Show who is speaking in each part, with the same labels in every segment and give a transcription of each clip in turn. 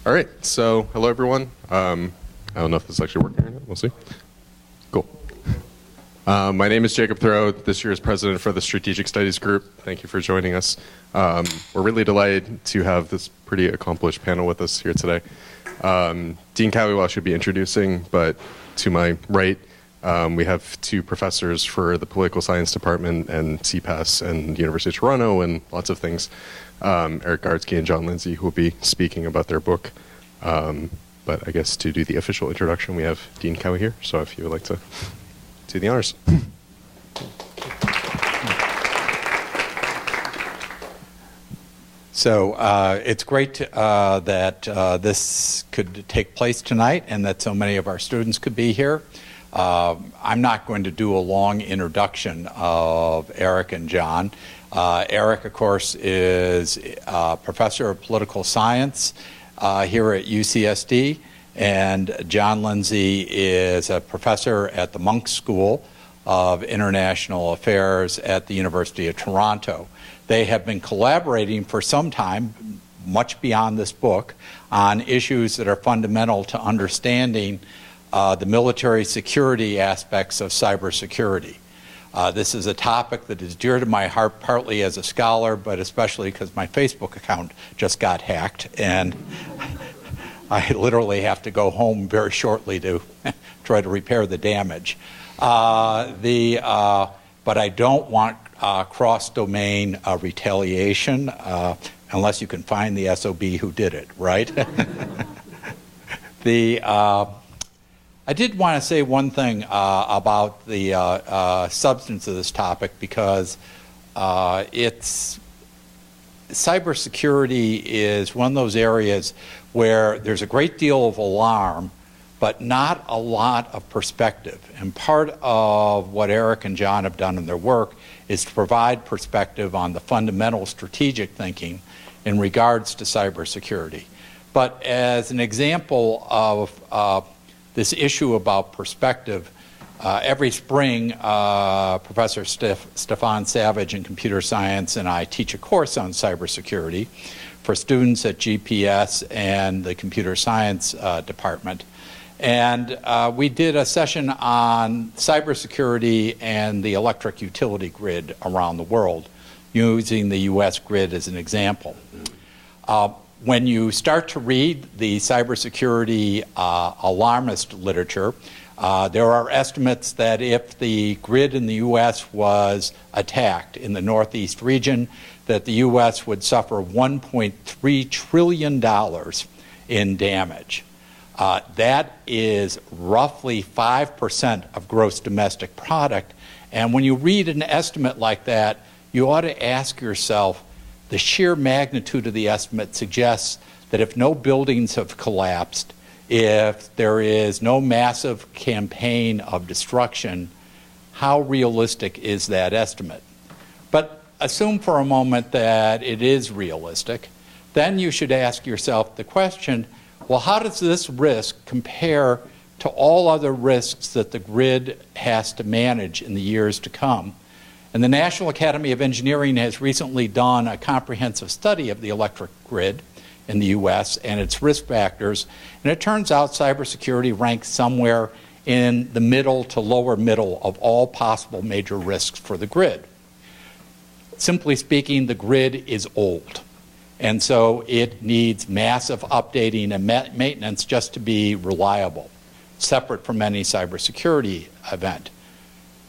Speaker 1: All right, so hello everyone. I don't know if this is actually working or not. We'll see. Cool. My name is Jacob Thoreau, this year's president for the Strategic Studies Group. Thank you for joining us. We're really delighted to have this pretty accomplished panel with us here today. Dean Cowiwell should be introducing, but to my right, we have two professors for the Political Science Department and CPAS and the University of Toronto and lots of things. Erik Gartzke and Jon Lindsay, who will be speaking about their book. But I guess to do the official introduction, we have Dean Cowie here. So if you would like to do the honors.
Speaker 2: So it's great that this could take place tonight and that so many of our students could be here. I'm not going to do a long introduction of Erik and Jon. Erik, of course, is a professor of political science here at UCSD, and Jon Lindsay is a professor at the Munk School of International Affairs at the University of Toronto. They have been collaborating for some time, much beyond this book, on issues that are fundamental to understanding the military security aspects of cybersecurity. This is a topic that is dear to my heart, partly as a scholar, but especially because my Facebook account just got hacked, and I literally have to go home very shortly to try to repair the damage. But I don't want cross-domain retaliation unless you can find the SOB who did it, right? I did want to say one thing about the substance of this topic, because cybersecurity is one of those areas where there's a great deal of alarm, but not a lot of perspective. And part of what Erik and Jon have done in their work is to provide perspective on the fundamental strategic thinking in regards to cybersecurity. But as an example of this issue about perspective, every spring, Professor Stefan Savage in computer science and I teach a course on cybersecurity for students at GPS and the computer science department. And we did a session on cybersecurity and the electric utility grid around the world, using the US grid as an example. When you start to read the cybersecurity alarmist literature, there are estimates that if the grid in the U.S. was attacked in the Northeast region, that the U.S. would suffer $1.3 trillion in damage. That is roughly 5% of gross domestic product. And when you read an estimate like that, you ought to ask yourself, the sheer magnitude of the estimate suggests that if no buildings have collapsed, if there is no massive campaign of destruction, how realistic is that estimate? But assume for a moment that it is realistic. Then you should ask yourself the question, well, how does this risk compare to all other risks that the grid has to manage in the years to come? And the National Academy of Engineering has recently done a comprehensive study of the electric grid in the U.S. and its risk factors, and it turns out cybersecurity ranks somewhere in the middle to lower middle of all possible major risks for the grid. Simply speaking, the grid is old, and so it needs massive updating and maintenance just to be reliable, separate from any cybersecurity event.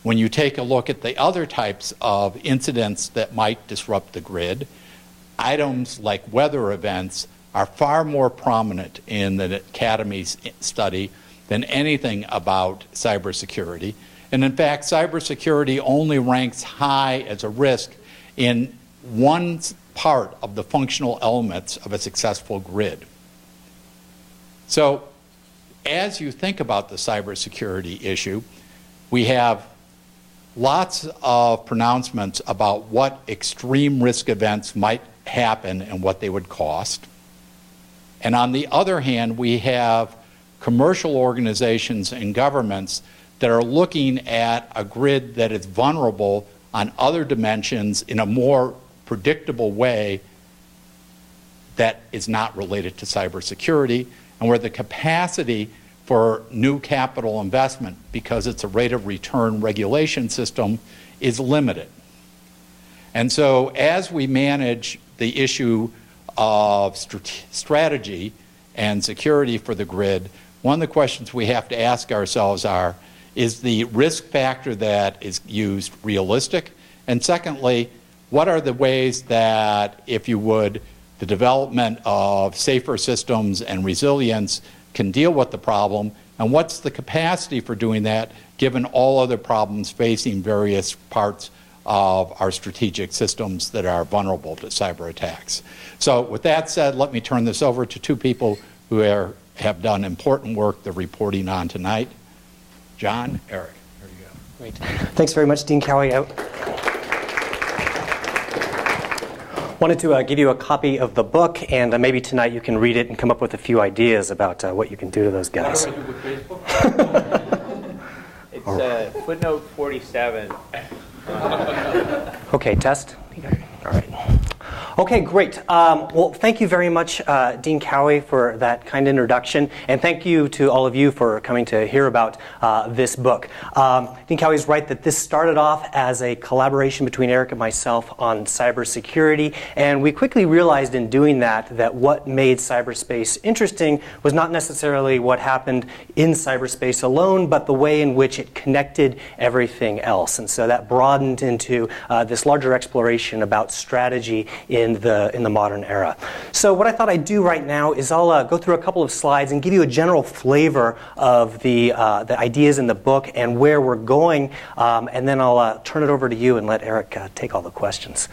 Speaker 2: When you take a look at the other types of incidents that might disrupt the grid, items like weather events are far more prominent in the Academy's study than anything about cybersecurity. And in fact, cybersecurity only ranks high as a risk in one part of the functional elements of a successful grid. So as you think about the cybersecurity issue, we have lots of pronouncements about what extreme risk events might happen and what they would cost. And on the other hand, we have commercial organizations and governments that are looking at a grid that is vulnerable on other dimensions in a more predictable way that is not related to cybersecurity, and where the capacity for new capital investment, because it's a rate of return regulation system, is limited. And so as we manage the issue of strategy and security for the grid, one of the questions we have to ask ourselves is the risk factor that is used realistic? And secondly, what are the ways that, if you would, the development of safer systems and resilience can deal with the problem, and what's the capacity for doing that given all other problems facing various parts of our strategic systems that are vulnerable to cyber attacks? So with that said, let me turn this over to two people who have done important work they're reporting on tonight. Jon, Erik, there you go.
Speaker 3: Great. Thanks very much, Dean Cowie. I wanted to give you a copy of the book, and maybe tonight you can read it and come up with a few ideas about what you can do to those guys.
Speaker 2: What do I do with Facebook?
Speaker 4: It's footnote 47.
Speaker 3: Okay, test. All right. Okay, great. Well, thank you very much, Dean Cowie, for that kind introduction, and thank you to all of you for coming to hear about this book. Dean Cowie is right that this started off as a collaboration between Erik and myself on cybersecurity, and we quickly realized in doing that what made cyberspace interesting was not necessarily what happened in cyberspace alone, but the way in which it connected everything else. And so that broadened into this larger exploration about strategy in the modern era. So what I thought I'd do right now is I'll go through a couple of slides and give you a general flavor of the ideas in the book and where we're going, and then I'll turn it over to you and let Erik take all the questions.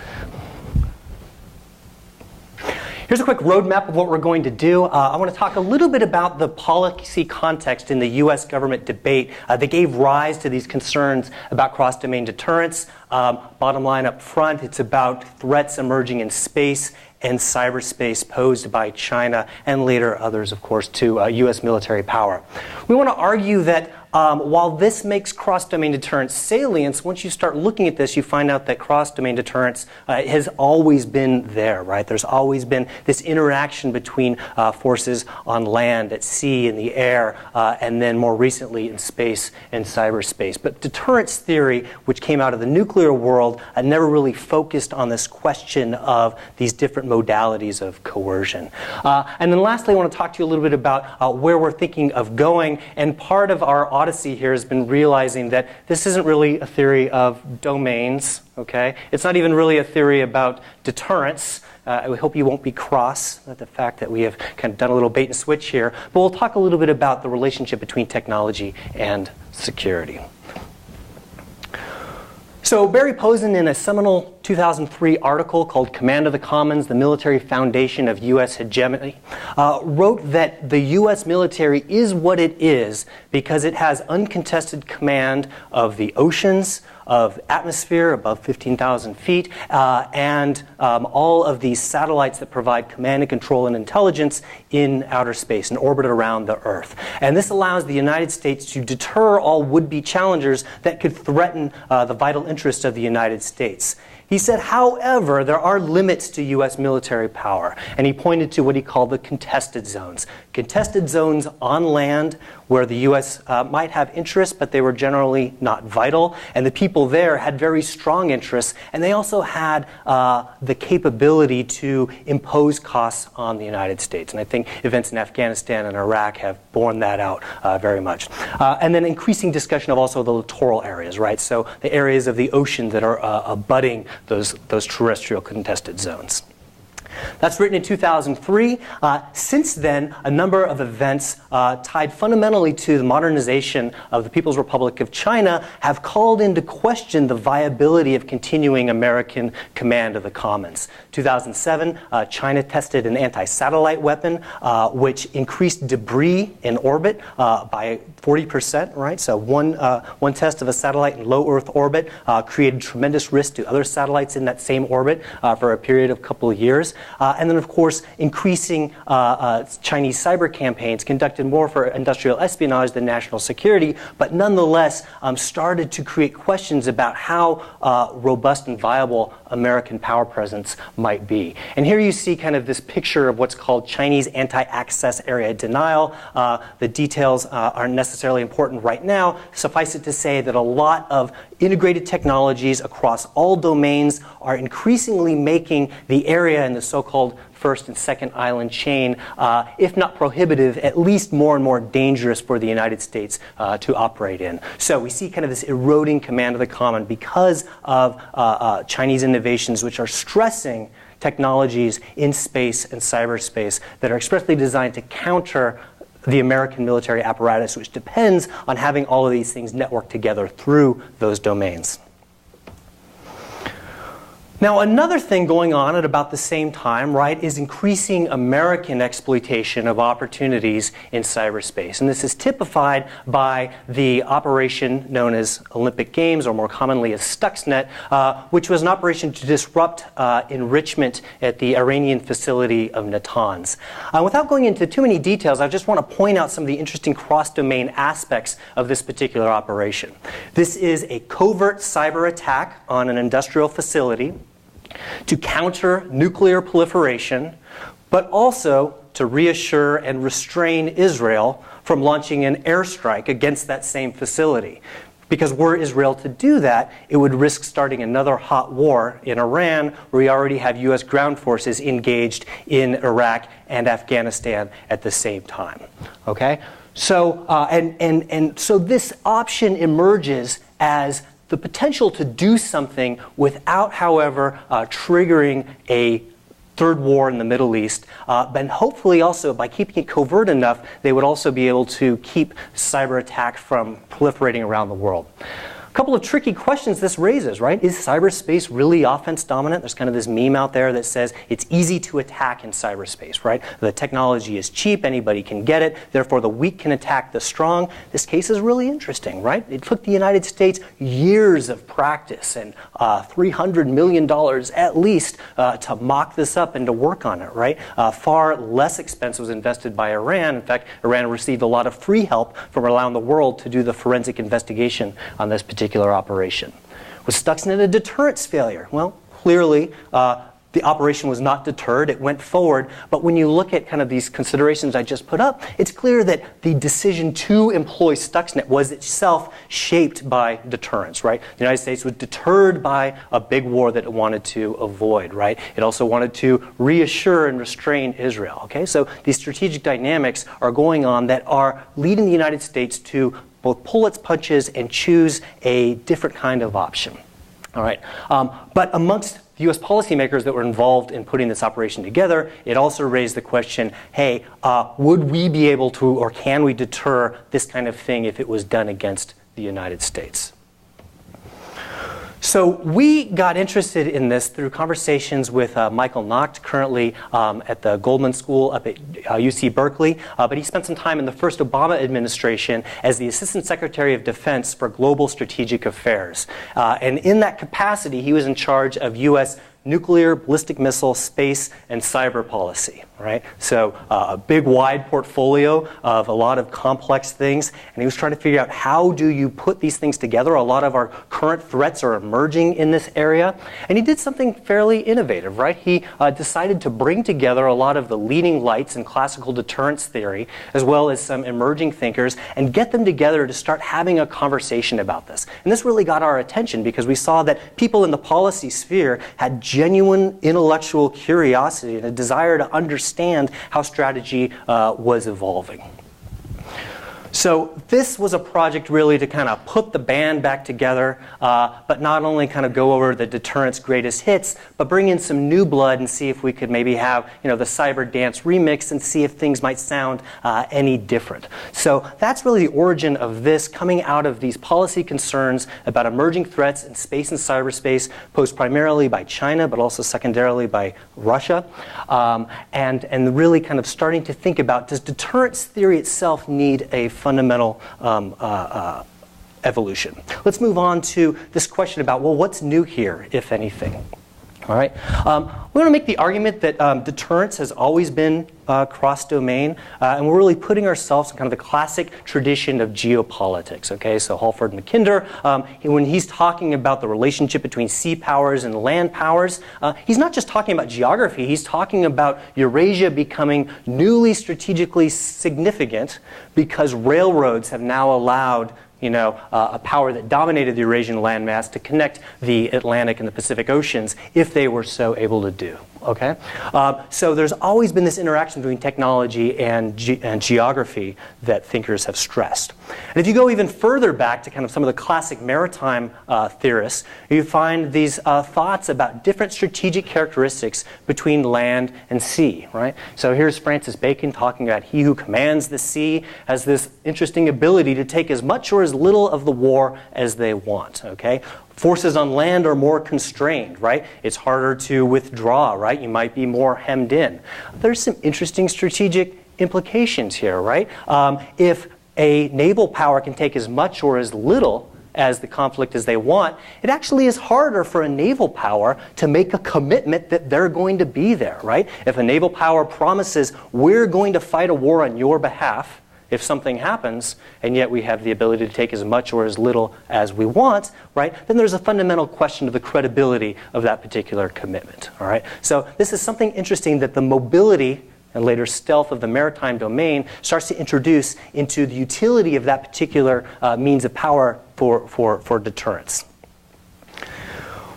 Speaker 3: Here's a quick roadmap of what we're going to do. I want to talk a little bit about the policy context in the U.S. government debate that gave rise to these concerns about cross-domain deterrence. Bottom line up front, it's about threats emerging in space and cyberspace posed by China and later others, of course, to U.S. military power. We want to argue that while this makes cross-domain deterrence salient, once you start looking at this, you find out that cross-domain deterrence has always been there, right? There's always been this interaction between forces on land, at sea, in the air, and then more recently in space and cyberspace. But deterrence theory, which came out of the nuclear world, never really focused on this question of these different modalities of coercion. And then lastly, I want to talk to you a little bit about where we're thinking of going, and part of our odyssey here has been realizing that this isn't really a theory of domains, okay? It's not even really a theory about deterrence. We hope you won't be cross at the fact that we have kind of done a little bait and switch here, but we'll talk a little bit about the relationship between technology and security. So Barry Posen, in a seminal 2003 article called Command of the Commons, the Military Foundation of U.S. Hegemony, wrote that the U.S. military is what it is because it has uncontested command of the oceans, of atmosphere above 15,000 feet, and all of these satellites that provide command and control and intelligence in outer space and orbit around the Earth. And this allows the United States to deter all would-be challengers that could threaten the vital interests of the United States. He said, however, there are limits to U.S. military power, and he pointed to what he called the contested zones. Contested zones on land where the U.S. might have interests, but they were generally not vital, and the people there had very strong interests, and they also had the capability to impose costs on the United States. And I think events in Afghanistan and Iraq have borne that out very much. And then increasing discussion of also the littoral areas, right? So the areas of the ocean that are abutting those terrestrial contested zones. That's written in 2003. Since then, a number of events tied fundamentally to the modernization of the People's Republic of China have called into question the viability of continuing American command of the commons. 2007, China tested an anti-satellite weapon, which increased debris in orbit by 40%, right? So one test of a satellite in low Earth orbit created tremendous risk to other satellites in that same orbit for a period of a couple of years. And then, of course, increasing Chinese cyber campaigns conducted more for industrial espionage than national security, but nonetheless started to create questions about how robust and viable American power presence might be. And here you see kind of this picture of what's called Chinese anti-access area denial. The details aren't necessarily important right now. Suffice it to say that a lot of integrated technologies across all domains are increasingly making the area in the so-called first and second island chain, if not prohibitive, at least more and more dangerous for the United States to operate in. So we see kind of this eroding command of the common because of Chinese innovations which are stressing technologies in space and cyberspace that are expressly designed to counter the American military apparatus, which depends on having all of these things networked together through those domains. Now, another thing going on at about the same time, right, is increasing American exploitation of opportunities in cyberspace. And this is typified by the operation known as Olympic Games, or more commonly as Stuxnet, which was an operation to disrupt enrichment at the Iranian facility of Natanz. Without going into too many details, I just want to point out some of the interesting cross-domain aspects of this particular operation. This is a covert cyber attack on an industrial facility to counter nuclear proliferation, but also to reassure and restrain Israel from launching an airstrike against that same facility. Because were Israel to do that, it would risk starting another hot war in Iran, where we already have U.S. ground forces engaged in Iraq and Afghanistan at the same time. Okay? So, so this option emerges as the potential to do something without, however, triggering a third war in the Middle East, but hopefully also by keeping it covert enough, they would also be able to keep cyber attack from proliferating around the world. A couple of tricky questions this raises, right? Is cyberspace really offense dominant? There's kind of this meme out there that says it's easy to attack in cyberspace, right? The technology is cheap, anybody can get it, therefore the weak can attack the strong. This case is really interesting, right? It took the United States years of practice and $300 million at least to mock this up and to work on it, right? Far less expense was invested by Iran. In fact, Iran received a lot of free help from around the world to do the forensic investigation on this particular operation. Was Stuxnet a deterrence failure? Well, clearly the operation was not deterred. It went forward. But when you look at kind of these considerations I just put up, it's clear that the decision to employ Stuxnet was itself shaped by deterrence, right? The United States was deterred by a big war that it wanted to avoid, right? It also wanted to reassure and restrain Israel, okay? So these strategic dynamics are going on that are leading the United States to both pull its punches and choose a different kind of option. All right. But amongst the U.S. policymakers that were involved in putting this operation together, it also raised the question, hey, would we be able to, or can we deter this kind of thing if it was done against the United States? So we got interested in this through conversations with Michael Nacht, currently at the Goldman School up at UC Berkeley, but he spent some time in the first Obama administration as the Assistant Secretary of Defense for Global Strategic Affairs. And in that capacity, he was in charge of U.S. nuclear, ballistic missile, space, and cyber policy, right? So a big, wide portfolio of a lot of complex things, and he was trying to figure out how do you put these things together. A lot of our current threats are emerging in this area, and he did something fairly innovative, right? He decided to bring together a lot of the leading lights in classical deterrence theory, as well as some emerging thinkers, and get them together to start having a conversation about this. And this really got our attention because we saw that people in the policy sphere had genuine intellectual curiosity and a desire to understand how strategy was evolving. So this was a project really to kind of put the band back together, but not only kind of go over the deterrence greatest hits, but bring in some new blood and see if we could maybe have, you know, the cyber dance remix and see if things might sound any different. So that's really the origin of this, coming out of these policy concerns about emerging threats in space and cyberspace posed primarily by China, but also secondarily by Russia, and really kind of starting to think about, does deterrence theory itself need a fundamental evolution? Let's move on to this question about, well, what's new here, if anything? All right. We want to make the argument that deterrence has always been cross-domain, and we're really putting ourselves in kind of the classic tradition of geopolitics. Okay, so Halford Mackinder, when he's talking about the relationship between sea powers and land powers, he's not just talking about geography. He's talking about Eurasia becoming newly strategically significant because railroads have now allowed a power that dominated the Eurasian landmass to connect the Atlantic and the Pacific Oceans if they were so able to do. Okay? So there's always been this interaction between technology and geography that thinkers have stressed. And if you go even further back to kind of some of the classic maritime theorists, you find these thoughts about different strategic characteristics between land and sea, right? So here's Francis Bacon talking about he who commands the sea has this interesting ability to take as much or as little of the war as they want, okay? Forces on land are more constrained, right? It's harder to withdraw, right? You might be more hemmed in. There's some interesting strategic implications here, right? If a naval power can take as much or as little as the conflict as they want, it actually is harder for a naval power to make a commitment that they're going to be there, right? If a naval power promises, we're going to fight a war on your behalf, if something happens, and yet we have the ability to take as much or as little as we want, right, then there's a fundamental question of the credibility of that particular commitment, all right? So this is something interesting that the mobility and later stealth of the maritime domain starts to introduce into the utility of that particular means of power for deterrence.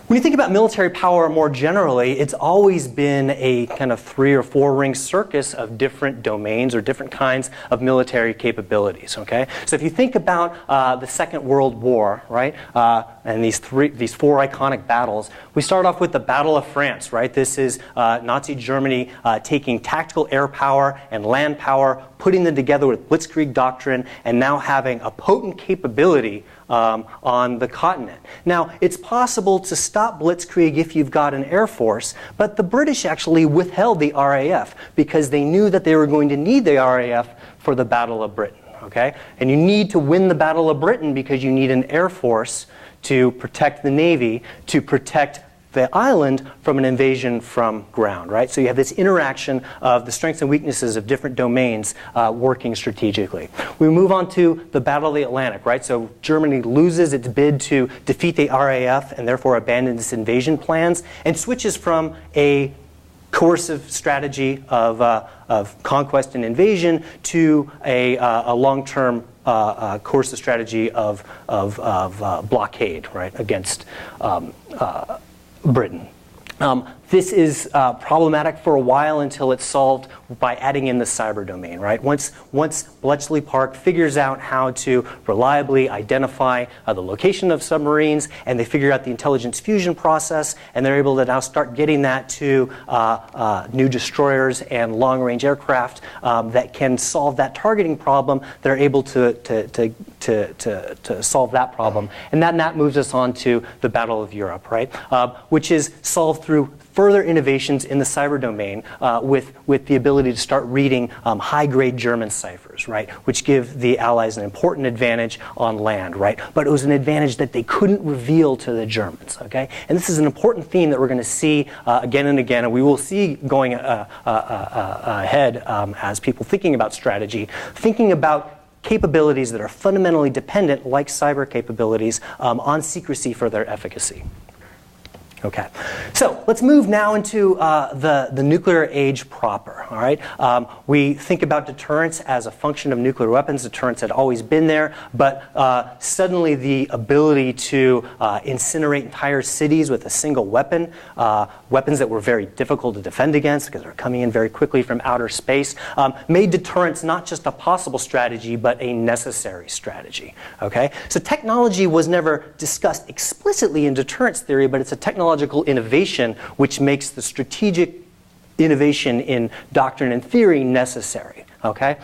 Speaker 3: When you think about military power more generally, it's always been a kind of 3 or 4 ring circus of different domains or different kinds of military capabilities, okay? So if you think about the Second World War, right, and these 4 iconic battles, we start off with the Battle of France, right? This is Nazi Germany taking tactical air power and land power, putting them together with Blitzkrieg doctrine, and now having a potent capability on the continent. Now, it's possible to stop Blitzkrieg if you've got an air force, but the British actually withheld the RAF because they knew that they were going to need the RAF for the Battle of Britain. Okay? And you need to win the Battle of Britain because you need an air force to protect the Navy, to protect the island from an invasion from ground, right? So you have this interaction of the strengths and weaknesses of different domains working strategically. We move on to the Battle of the Atlantic, right? So Germany loses its bid to defeat the RAF and therefore abandons its invasion plans and switches from a coercive strategy of conquest and invasion to a long-term coercive strategy of blockade, right, against Britain. This is problematic for a while until it's solved by adding in the cyber domain, right? Once Bletchley Park figures out how to reliably identify the location of submarines, and they figure out the intelligence fusion process, and they're able to now start getting that to new destroyers and long-range aircraft that can solve that targeting problem, they're able to solve that problem. And that moves us on to the Battle of Europe, right? Which is solved through further innovations in the cyber domain with the ability to start reading high-grade German ciphers, right, which give the Allies an important advantage on land, right? But it was an advantage that they couldn't reveal to the Germans, okay? And this is an important theme that we're going to see again and again, and we will see going ahead as people thinking about strategy, thinking about capabilities that are fundamentally dependent, like cyber capabilities, on secrecy for their efficacy. Okay, so let's move now into the nuclear age proper, all right? We think about deterrence as a function of nuclear weapons. Deterrence had always been there, but suddenly the ability to incinerate entire cities with a single weapon, weapons that were very difficult to defend against because they're coming in very quickly from outer space, made deterrence not just a possible strategy, but a necessary strategy, okay? So technology was never discussed explicitly in deterrence theory, but it's a technological innovation which makes the strategic innovation in doctrine and theory necessary. Okay,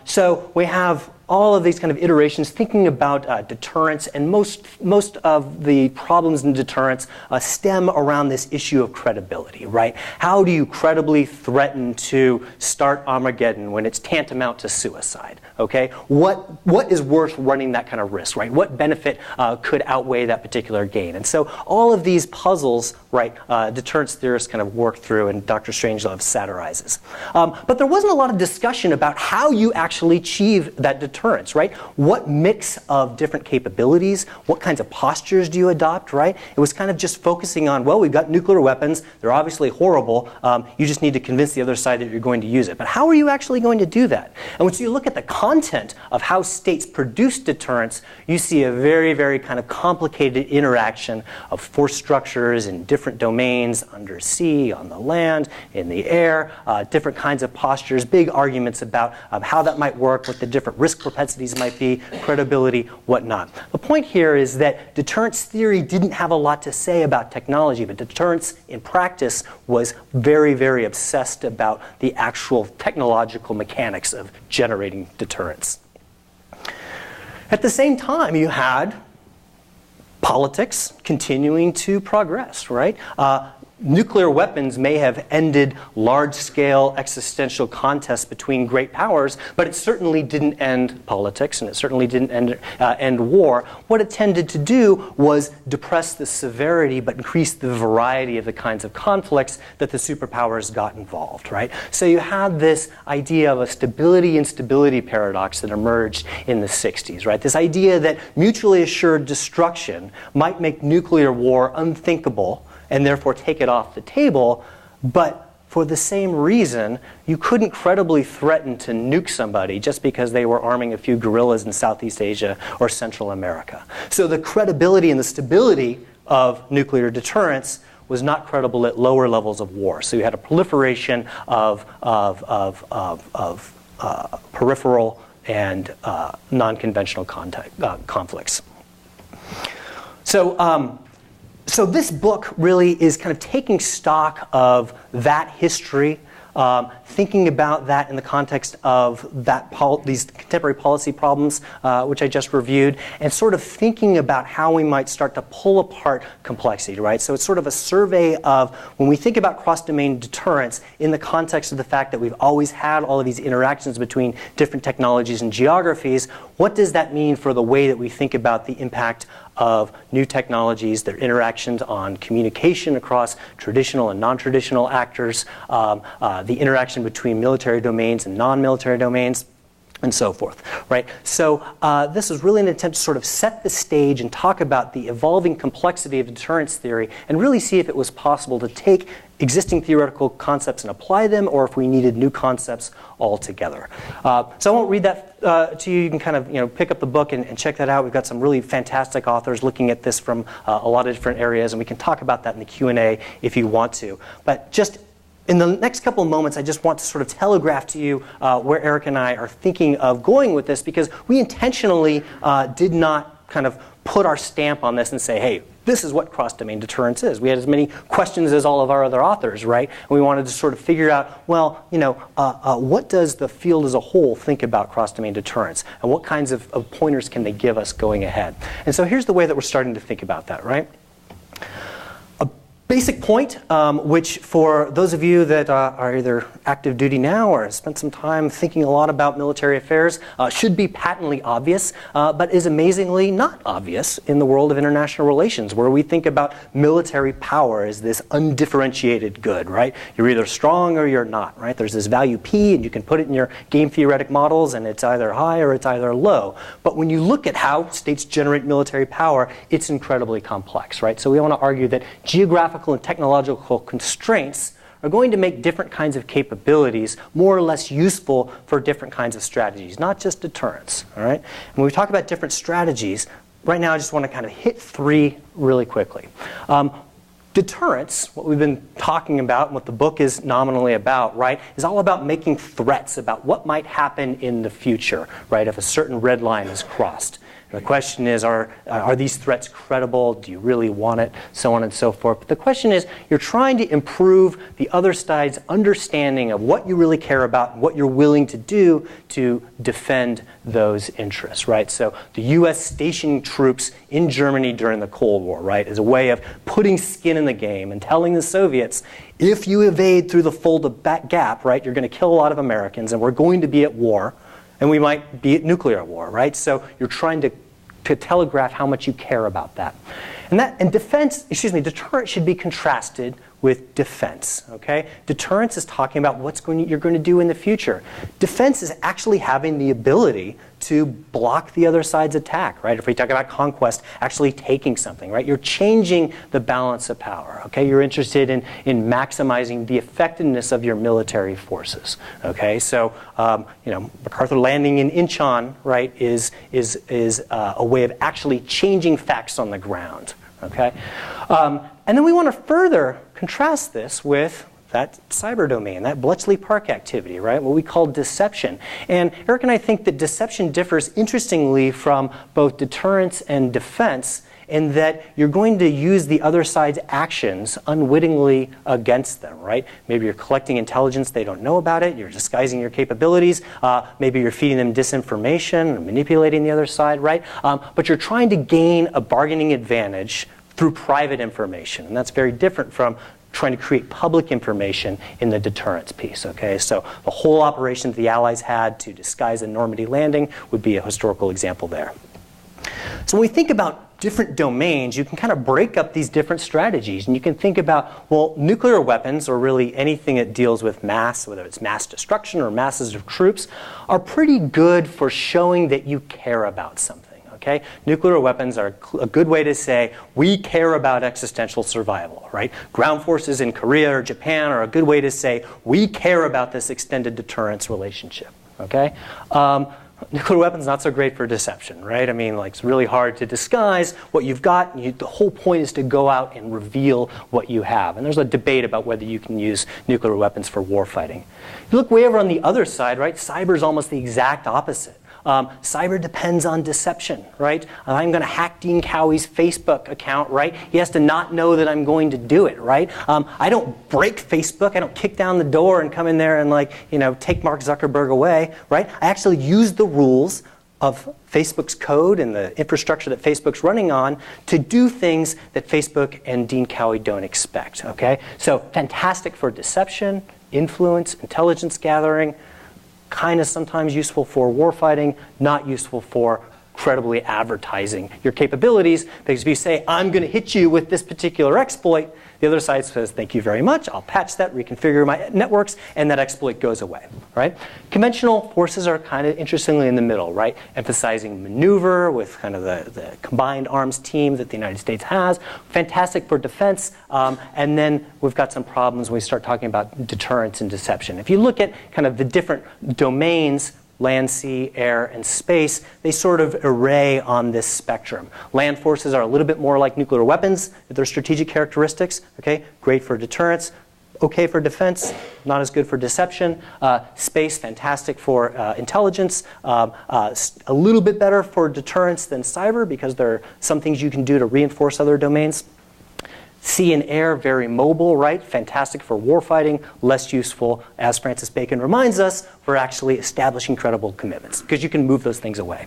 Speaker 3: so we have all of these kind of iterations, thinking about deterrence, and most of the problems in deterrence stem around this issue of credibility, right? How do you credibly threaten to start Armageddon when it's tantamount to suicide? Okay, what is worth running that kind of risk, right? What benefit could outweigh that particular gain? And so all of these puzzles, right, deterrence theorists kind of work through, and Dr. Strangelove satirizes. But there wasn't a lot of discussion about how you actually achieve that deterrence, right? What mix of different capabilities, what kinds of postures do you adopt, right? It was kind of just focusing on, well, we've got nuclear weapons, they're obviously horrible, you just need to convince the other side that you're going to use it. But how are you actually going to do that? And once you look at the content of how states produce deterrence, you see a very, very kind of complicated interaction of force structures in different domains, under sea, on the land, in the air, different kinds of postures, big arguments about how that might work, what the different risk propensities might be, credibility, whatnot. The point here is that deterrence theory didn't have a lot to say about technology, but deterrence in practice was very, very obsessed about the actual technological mechanics of generating deterrence. At the same time, you had politics continuing to progress, right? Nuclear weapons may have ended large-scale existential contests between great powers, but it certainly didn't end politics, and it certainly didn't end war. What it tended to do was depress the severity, but increase the variety of the kinds of conflicts that the superpowers got involved, right? So you had this idea of a stability-instability paradox that emerged in the 60s, right? This idea that mutually assured destruction might make nuclear war unthinkable, and therefore take it off the table, but for the same reason, you couldn't credibly threaten to nuke somebody just because they were arming a few guerrillas in Southeast Asia or Central America. So the credibility and the stability of nuclear deterrence was not credible at lower levels of war. So you had a proliferation of peripheral and non-conventional conflicts. So this book really is kind of taking stock of that history, thinking about that in the context of these contemporary policy problems, which I just reviewed, and sort of thinking about how we might start to pull apart complexity, right? So it's sort of a survey of when we think about cross-domain deterrence in the context of the fact that we've always had all of these interactions between different technologies and geographies, what does that mean for the way that we think about the impact of new technologies, their interactions on communication across traditional and non-traditional actors, the interaction between military domains and non-military domains, and so forth, right? So this is really an attempt to sort of set the stage and talk about the evolving complexity of deterrence theory and really see if it was possible to take existing theoretical concepts and apply them, or if we needed new concepts altogether. So I won't read that to you. You can kind of pick up the book and check that out. We've got some really fantastic authors looking at this from a lot of different areas, and we can talk about that in the Q&A if you want to. But just in the next couple of moments, I just want to sort of telegraph to you where Erik and I are thinking of going with this, because we intentionally did not kind of put our stamp on this and say, hey, this is what cross-domain deterrence is. We had as many questions as all of our other authors, right? And we wanted to sort of figure out, well, what does the field as a whole think about cross-domain deterrence? And what kinds of pointers can they give us going ahead? And so here's the way that we're starting to think about that, right? Basic point, which for those of you that are either active duty now or have spent some time thinking a lot about military affairs, should be patently obvious, but is amazingly not obvious in the world of international relations, where we think about military power as this undifferentiated good, right? You're either strong or you're not, right? There's this value P, and you can put it in your game theoretic models, and it's either high or it's either low. But when you look at how states generate military power, it's incredibly complex, right? So we want to argue that geographical and technological constraints are going to make different kinds of capabilities more or less useful for different kinds of strategies, not just deterrence, all right? And when we talk about different strategies, right now I just want to kind of hit three really quickly. Deterrence, what we've been talking about and what the book is nominally about, right, is all about making threats about what might happen in the future, right, if a certain red line is crossed. The question is, are these threats credible? Do you really want it? So on and so forth. But the question is, you're trying to improve the other side's understanding of what you really care about and what you're willing to do to defend those interests, right? So the U.S. stationing troops in Germany during the Cold War, right, is a way of putting skin in the game and telling the Soviets, if you evade through the Fulda Gap, right, you're going to kill a lot of Americans and we're going to be at war. And we might be at nuclear war, right? So you're trying to telegraph how much you care about that. And deterrence should be contrasted with defense, okay? Deterrence is talking about you're going to do in the future. Defense is actually having the ability to block the other side's attack, right? If we talk about conquest, actually taking something, right? You're changing the balance of power, okay? You're interested in maximizing the effectiveness of your military forces, okay? So, MacArthur landing in Incheon, right, is a way of actually changing facts on the ground, okay? And then we want to further contrast this with that cyber domain, that Bletchley Park activity, right? What we call deception. And Erik and I think that deception differs interestingly from both deterrence and defense in that you're going to use the other side's actions unwittingly against them, right? Maybe you're collecting intelligence, they don't know about it, you're disguising your capabilities, maybe you're feeding them disinformation, or manipulating the other side, right? But you're trying to gain a bargaining advantage through private information, and that's very different from trying to create public information in the deterrence piece, okay? So the whole operation that the Allies had to disguise a Normandy landing would be a historical example there. So when we think about different domains, you can kind of break up these different strategies, and you can think about, well, nuclear weapons, or really anything that deals with mass, whether it's mass destruction or masses of troops, are pretty good for showing that you care about something. Okay? Nuclear weapons are a good way to say, we care about existential survival, right? Ground forces in Korea or Japan are a good way to say, we care about this extended deterrence relationship, okay? Nuclear weapons not so great for deception, right? I mean, like, it's really hard to disguise what you've got. The whole point is to go out and reveal what you have. And there's a debate about whether you can use nuclear weapons for warfighting. You look way over on the other side, right? Cyber is almost the exact opposite. Cyber depends on deception, right? I'm going to hack Dean Cowie's Facebook account, right? He has to not know that I'm going to do it, right? I don't break Facebook. I don't kick down the door and come in there and take Mark Zuckerberg away, right? I actually use the rules of Facebook's code and the infrastructure that Facebook's running on to do things that Facebook and Dean Cowie don't expect, okay? So fantastic for deception, influence, intelligence gathering, kind of sometimes useful for warfighting, not useful for credibly advertising your capabilities, because if you say, I'm going to hit you with this particular exploit, the other side says, thank you very much, I'll patch that, reconfigure my networks, and that exploit goes away, right? Conventional forces are kind of interestingly in the middle, right? Emphasizing maneuver with kind of the combined arms team that the United States has. Fantastic for defense, and then we've got some problems when we start talking about deterrence and deception. If you look at kind of the different domains, land, sea, air, and space, they sort of array on this spectrum. Land forces are a little bit more like nuclear weapons, their strategic characteristics, okay? Great for deterrence, okay for defense, not as good for deception. Space, fantastic for intelligence, a little bit better for deterrence than cyber because there are some things you can do to reinforce other domains. Sea and air, very mobile, right? Fantastic for warfighting, less useful, as Francis Bacon reminds us, for actually establishing credible commitments, because you can move those things away.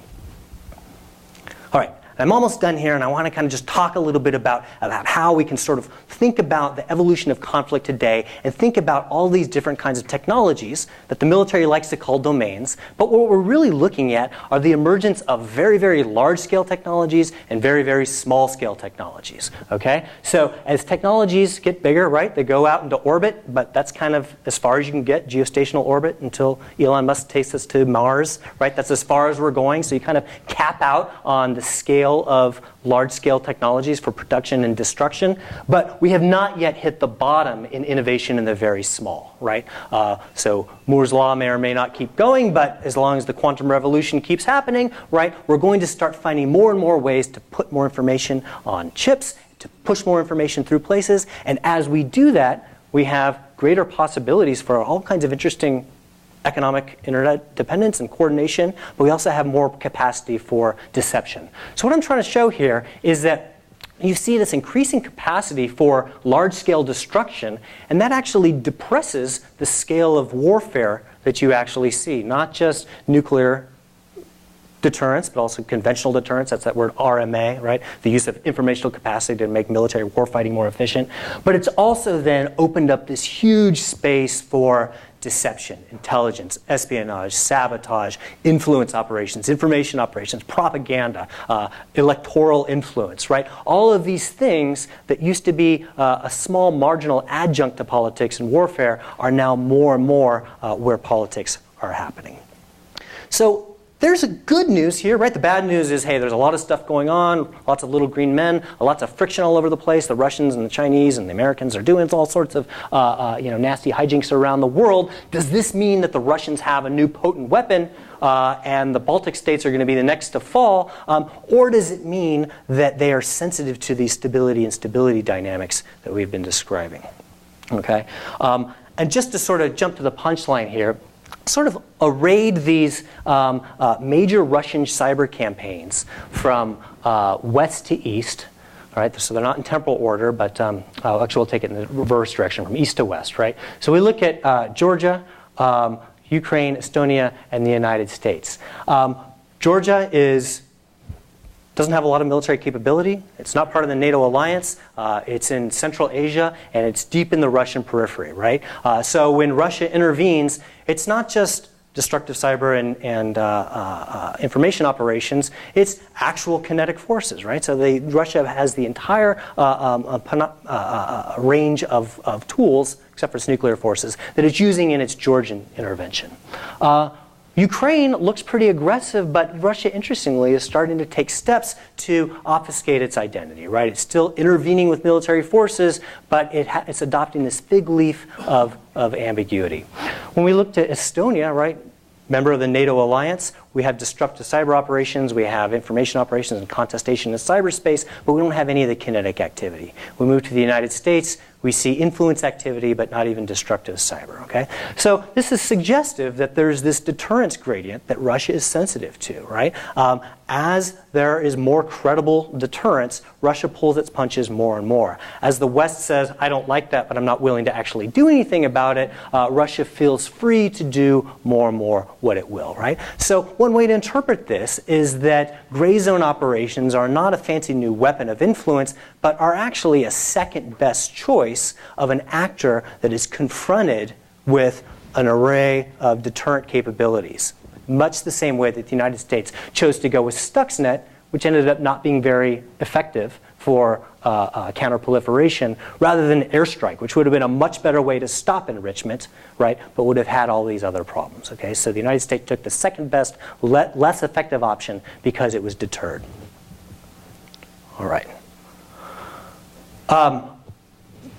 Speaker 3: All right. I'm almost done here, and I want to kind of just talk a little bit about how we can sort of think about the evolution of conflict today and think about all these different kinds of technologies that the military likes to call domains. But what we're really looking at are the emergence of very, very large-scale technologies and very, very small-scale technologies. Okay? So as technologies get bigger, right, they go out into orbit, but that's kind of as far as you can get, geostationary orbit, until Elon Musk takes us to Mars, right? That's as far as we're going. So you kind of cap out on the scale of large-scale technologies for production and destruction, but we have not yet hit the bottom in innovation in the very small, right? So Moore's law may or may not keep going, but as long as the quantum revolution keeps happening, right, we're going to start finding more and more ways to put more information on chips, to push more information through places, and as we do that, we have greater possibilities for all kinds of interesting economic interdependence and coordination, but we also have more capacity for deception. So what I'm trying to show here is that you see this increasing capacity for large-scale destruction, and that actually depresses the scale of warfare that you actually see, not just nuclear deterrence, but also conventional deterrence. That's that word RMA, right? The use of informational capacity to make military warfighting more efficient. But it's also then opened up this huge space for deception, intelligence, espionage, sabotage, influence operations, information operations, propaganda, electoral influence, right? All of these things that used to be a small marginal adjunct to politics and warfare are now more and more where politics are happening. So there's a good news here, right? The bad news is, hey, there's a lot of stuff going on, lots of little green men, lots of friction all over the place. The Russians and the Chinese and the Americans are doing all sorts of nasty hijinks around the world. Does this mean that the Russians have a new potent weapon and the Baltic states are going to be the next to fall? Or does it mean that they are sensitive to these stability and stability dynamics that we've been describing? Okay? And just to sort of jump to the punchline here, sort of arrayed these major Russian cyber campaigns from west to east. All right, so they're not in temporal order, but actually we'll take it in the reverse direction, from east to west. Right. So we look at Georgia, Ukraine, Estonia, and the United States. Georgia doesn't have a lot of military capability. It's not part of the NATO alliance. It's in Central Asia, and it's deep in the Russian periphery, right? So when Russia intervenes, it's not just destructive cyber and information operations. It's actual kinetic forces, right? So Russia has the entire range of tools, except for its nuclear forces, that it's using in its Georgian intervention. Ukraine looks pretty aggressive, but Russia, interestingly, is starting to take steps to obfuscate its identity, right? It's still intervening with military forces, but it's adopting this fig leaf of ambiguity. When we look to Estonia, right, member of the NATO alliance, we have destructive cyber operations, we have information operations and contestation in cyberspace, but we don't have any of the kinetic activity. We move to the United States, we see influence activity, but not even destructive cyber, okay? So this is suggestive that there's this deterrence gradient that Russia is sensitive to, right? As there is more credible deterrence, Russia pulls its punches more and more. As the West says, I don't like that, but I'm not willing to actually do anything about it, Russia feels free to do more and more what it will, right? So one way to interpret this is that gray zone operations are not a fancy new weapon of influence, but are actually a second best choice of an actor that is confronted with an array of deterrent capabilities. Much the same way that the United States chose to go with Stuxnet, which ended up not being very effective for counterproliferation, rather than airstrike, which would have been a much better way to stop enrichment, right, but would have had all these other problems. Okay? So the United States took the second best, less effective option because it was deterred. All right.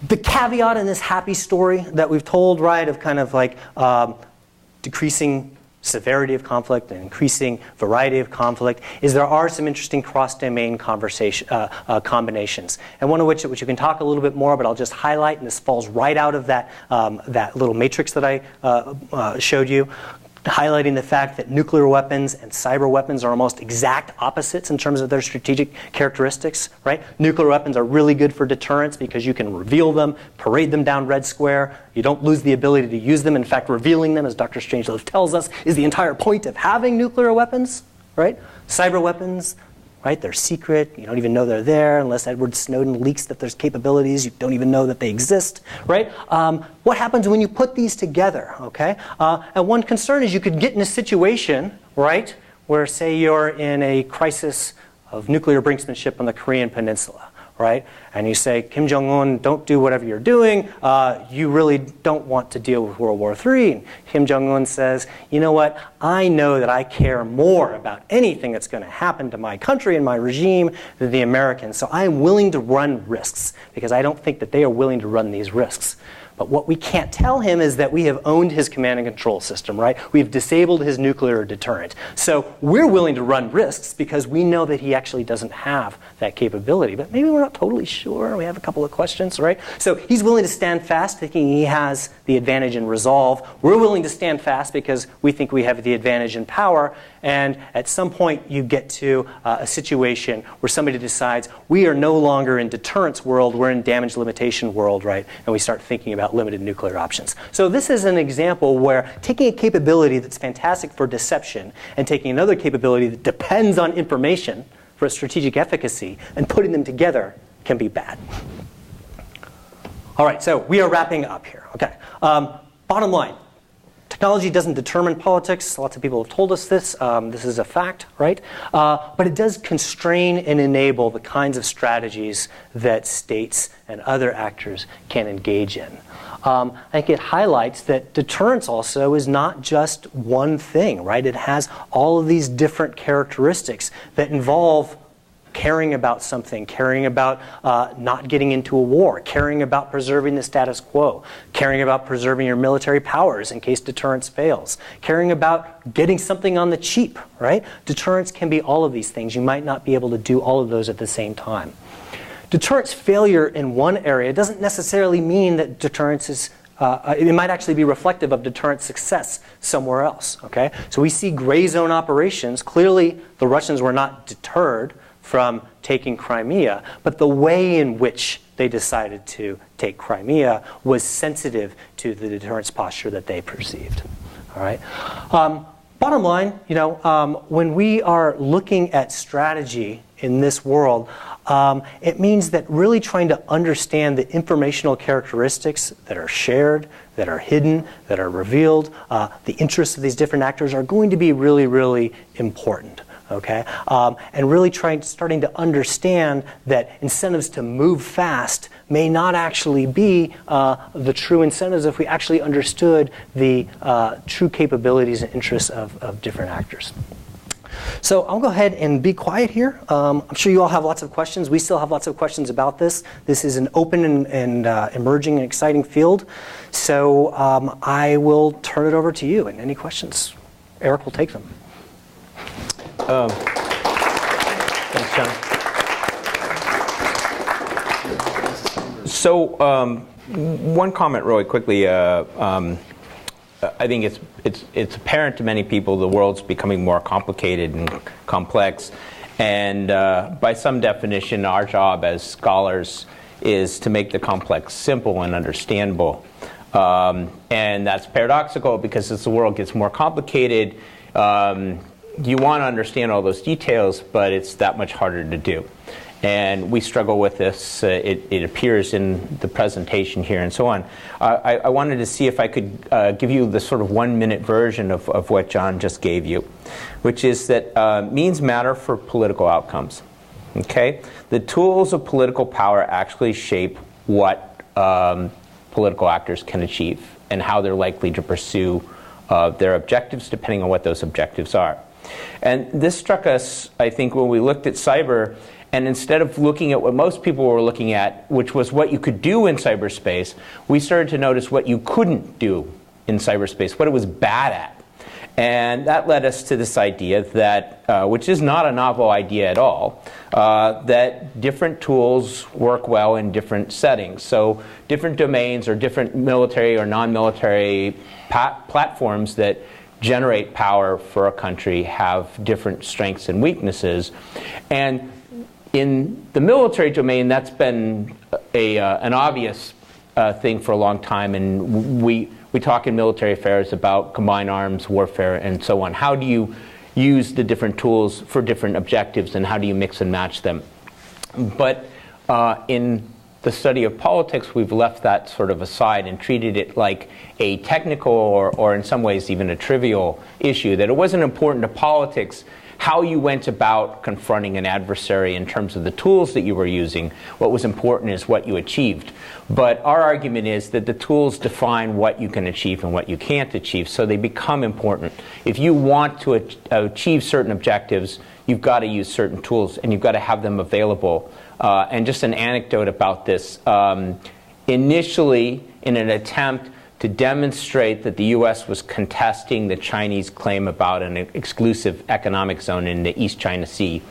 Speaker 3: The caveat in this happy story that we've told, right, of kind of like decreasing severity of conflict and increasing variety of conflict, is there are some interesting cross-domain combinations. And one of which you can talk a little bit more, but I'll just highlight, and this falls right out of that, that little matrix that I showed you, highlighting the fact that nuclear weapons and cyber weapons are almost exact opposites in terms of their strategic characteristics, right? Nuclear weapons are really good for deterrence because you can reveal them, parade them down Red Square. You don't lose the ability to use them. In fact, revealing them, as Dr. Strangelove tells us, is the entire point of having nuclear weapons, right? Cyber weapons, right? They're secret. You don't even know they're there unless Edward Snowden leaks that there's capabilities. You don't even know that they exist, right? What happens when you put these together, okay? And one concern is you could get in a situation, right, where say you're in a crisis of nuclear brinksmanship on the Korean Peninsula, right? And you say, Kim Jong-un, don't do whatever you're doing. You really don't want to deal with World War III. And Kim Jong-un says, you know what? I know that I care more about anything that's going to happen to my country and my regime than the Americans. So I am willing to run risks because I don't think that they are willing to run these risks. But what we can't tell him is that we have owned his command and control system, right? We've disabled his nuclear deterrent. So we're willing to run risks because we know that he actually doesn't have that capability. But maybe we're not totally sure. We have a couple of questions, right? So he's willing to stand fast, thinking he has the advantage in resolve. We're willing to stand fast because we think we have the advantage in power. And at some point, you get to a situation where somebody decides we are no longer in deterrence world, we're in damage limitation world, right? And we start thinking about limited nuclear options. So this is an example where taking a capability that's fantastic for deception and taking another capability that depends on information for strategic efficacy and putting them together can be bad. All right, so we are wrapping up here. Okay. Bottom line. Technology doesn't determine politics. Lots of people have told us this. This is a fact, right? But it does constrain and enable the kinds of strategies that states and other actors can engage in. I think it highlights that deterrence also is not just one thing, right? It has all of these different characteristics that involve caring about something, caring about not getting into a war, caring about preserving the status quo, caring about preserving your military powers in case deterrence fails, caring about getting something on the cheap, right? Deterrence can be all of these things. You might not be able to do all of those at the same time. Deterrence failure in one area doesn't necessarily mean that deterrence is it might actually be reflective of deterrent success somewhere else, okay? So we see gray zone operations. Clearly, the Russians were not deterred from taking Crimea, but the way in which they decided to take Crimea was sensitive to the deterrence posture that they perceived. All right. Bottom line, when we are looking at strategy in this world, it means that really trying to understand the informational characteristics that are shared, that are hidden, that are revealed, the interests of these different actors are going to be really, really important. Okay, and really starting to understand that incentives to move fast may not actually be the true incentives if we actually understood the true capabilities and interests of different actors. So I'll go ahead and be quiet here. I'm sure you all have lots of questions. We still have lots of questions about this. This is an open and emerging and exciting field. So I will turn it over to you. And any questions, Erik will take them.
Speaker 5: Thanks, Jon. So one comment really quickly. I think it's apparent to many people the world's becoming more complicated and complex. And by some definition, our job as scholars is to make the complex simple and understandable. And that's paradoxical because as the world gets more complicated, you want to understand all those details, but it's that much harder to do. And we struggle with this. It appears in the presentation here and so on. I wanted to see if I could give you the sort of 1-minute version of what Jon just gave you, which is that means matter for political outcomes. Okay? The tools of political power actually shape what political actors can achieve and how they're likely to pursue their objectives depending on what those objectives are. And this struck us, I think, when we looked at cyber, and instead of looking at what most people were looking at, which was what you could do in cyberspace, we started to notice what you couldn't do in cyberspace, what it was bad at. And that led us to this idea that, which is not a novel idea at all, that different tools work well in different settings. So different domains or different military or non-military platforms that generate power for a country have different strengths and weaknesses. And in the military domain, that's been an obvious thing for a long time. And we talk in military affairs about combined arms warfare and so on. How do you use the different tools for different objectives, and how do you mix and match them? But in the study of politics, we've left that sort of aside and treated it like a technical or in some ways even a trivial issue, that it wasn't important to politics how you went about confronting an adversary in terms of the tools that you were using. What was important is what you achieved. But our argument is that the tools define what you can achieve and what you can't achieve, so they become important. If you want to achieve certain objectives, you've got to use certain tools, and you've got to have them available. And just an anecdote about this. initially in an attempt to demonstrate that the U.S. was contesting the Chinese claim about an exclusive economic zone in the East China Sea.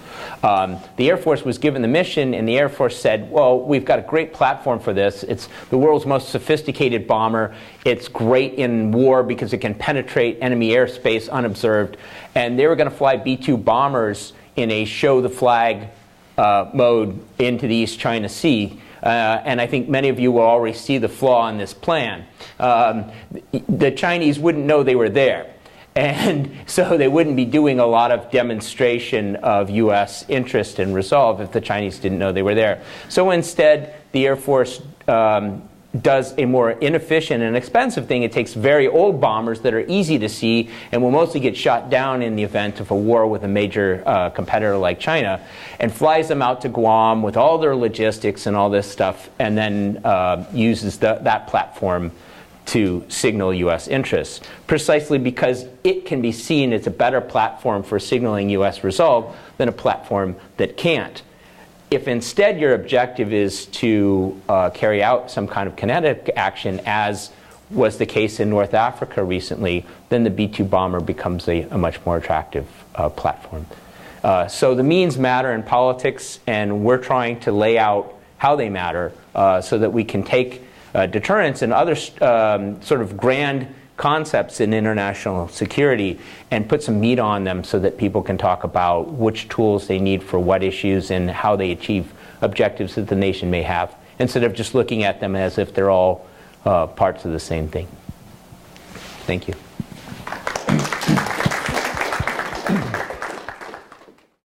Speaker 5: The Air Force was given the mission, and the Air Force said, well, we've got a great platform for this. It's the world's most sophisticated bomber. It's great in war because it can penetrate enemy airspace unobserved. And they were going to fly B-2 bombers in a show the flag mode into the East China Sea. And I think many of you will already see the flaw in this plan. The Chinese wouldn't know they were there. And so they wouldn't be doing a lot of demonstration of U.S. interest and resolve if the Chinese didn't know they were there. So instead, the Air Force does a more inefficient and expensive thing. It takes very old bombers that are easy to see and will mostly get shot down in the event of a war with a major competitor like China, and flies them out to Guam with all their logistics and all this stuff, and then uses that platform to signal U.S. interests, precisely because it can be seen as a better platform for signaling U.S. resolve than a platform that can't. If instead your objective is to carry out some kind of kinetic action, as was the case in North Africa recently, then the B-2 bomber becomes a much more attractive platform. So the means matter in politics, and we're trying to lay out how they matter so that we can take deterrence and other sort of grand concepts in international security and put some meat on them so that people can talk about which tools they need for what issues and how they achieve objectives that the nation may have, instead of just looking at them as if they're all parts of the same thing. Thank you.